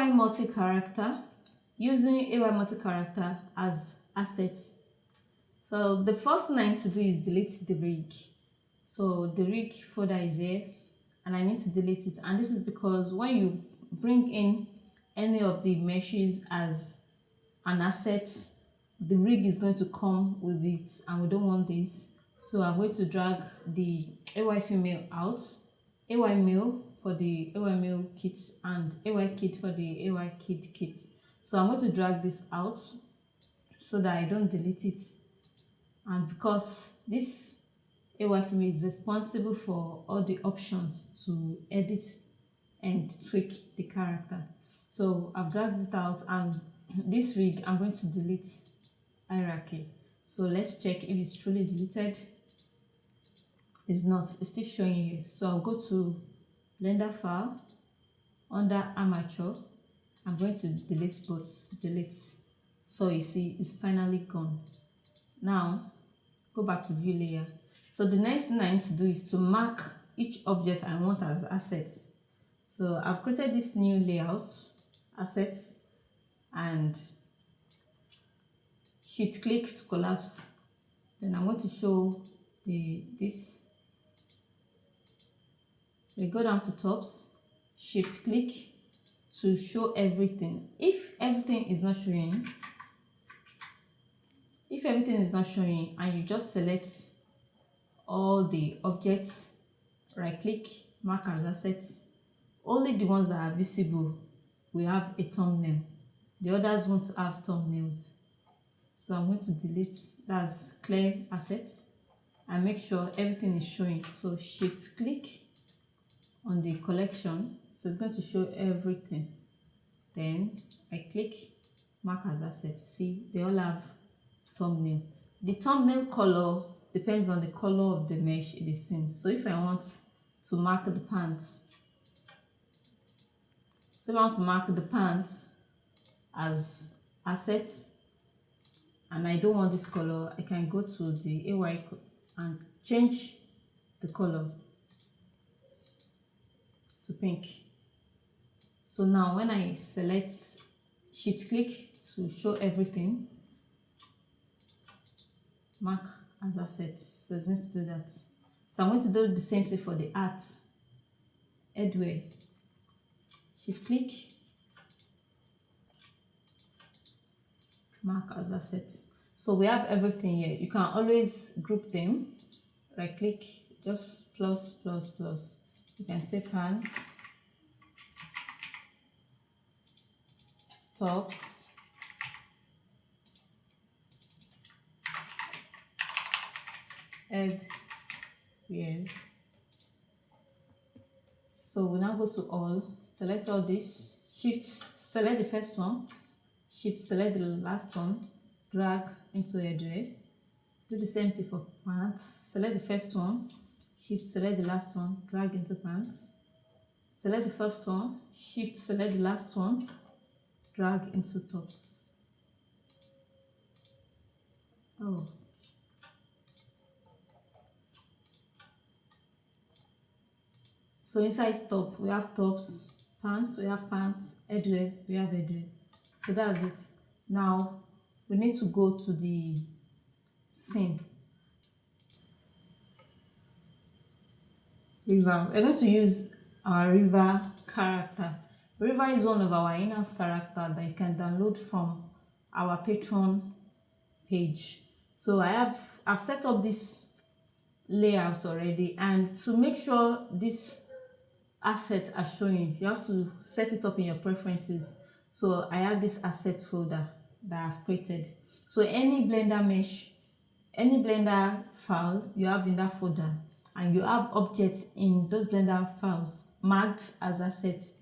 AY multi-character, using AY multi-character as assets. So the first thing I need to do is delete the rig. So the rig folder is here and I need to delete it, and this is because when you bring in any of the meshes as an asset, the rig is going to come with it and we don't want this. So I'm going to drag the AY female out, AY male for the AY male kit and AY kit for the AY kit. So I'm going to drag this out so that I don't delete it, and because this AY female is responsible for all the options to edit and tweak the character. So I've dragged it out, and this rig I'm going to delete hierarchy. So let's check if it's truly deleted. It's not, it's still showing here. So I'll go to Blender file, under armature I'm going to delete both, delete. So you see it's finally gone. Now go back to view layer. So the next thing I need to do is to mark each object I want as assets. So I've created this new layout, assets, and shift click to collapse. Then I want to show this. So you go down to tops, shift click to show everything. If everything is not showing, and you just select all the objects, right click, mark as assets, only the ones that are visible will have a thumbnail, the others won't have thumbnails. So I'm going to delete, that's clear assets, and make sure everything is showing. So shift click on the collection, so it's going to show everything. Then I click mark as assets. See, they all have thumbnail. The thumbnail color depends on the color of the mesh it is in. So if I want to mark the pants, as assets and I don't want this color, I can go to the AY and change the color to pink. So now when I select, shift click to show everything, mark as assets, so it's going to do that. So I'm going to do the same thing for the art, headwear, shift click, mark as assets. So we have everything here. You can always group them, right click, just plus. You can say pants, tops, head wears. So we now go to all, select all this, shift select the first one, shift select the last one, drag into headwear. Do the same thing for pants, select the first one, shift select the last one, drag into pants. Select the first one, shift select the last one, drag into tops. Oh, so inside top we have tops, pants, we have pants, headwear, we have headwear. So that's it. Now we need to go to the scene. River. We're going to use our River character. River is one of our in-house character that you can download from our Patreon page. So I've set up this layout already, and to make sure this assets are showing, you have to set it up in your preferences. So I have this asset folder that I've created. So any Blender mesh, any Blender file you have in that folder, and you have objects in those Blender files marked as assets,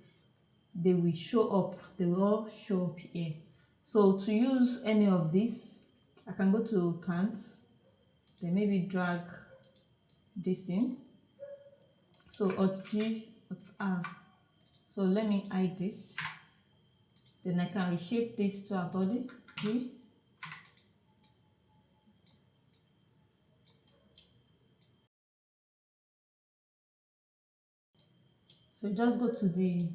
they will show up, they will all show up here. So to use any of this, I can go to pants, then maybe drag this in. So Alt G, Alt R. So let me hide this. Then I can reshape this to a body, G. So just go to the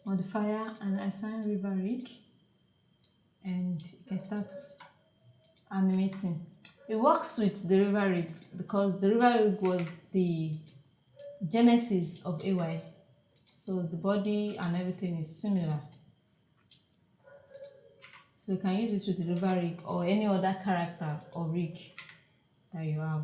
modifier and assign river rig, and you can start animating. It works with the river rig because the river rig was the genesis of AY, so the body and everything is similar. So you can use it with the river rig or any other character or rig that you have.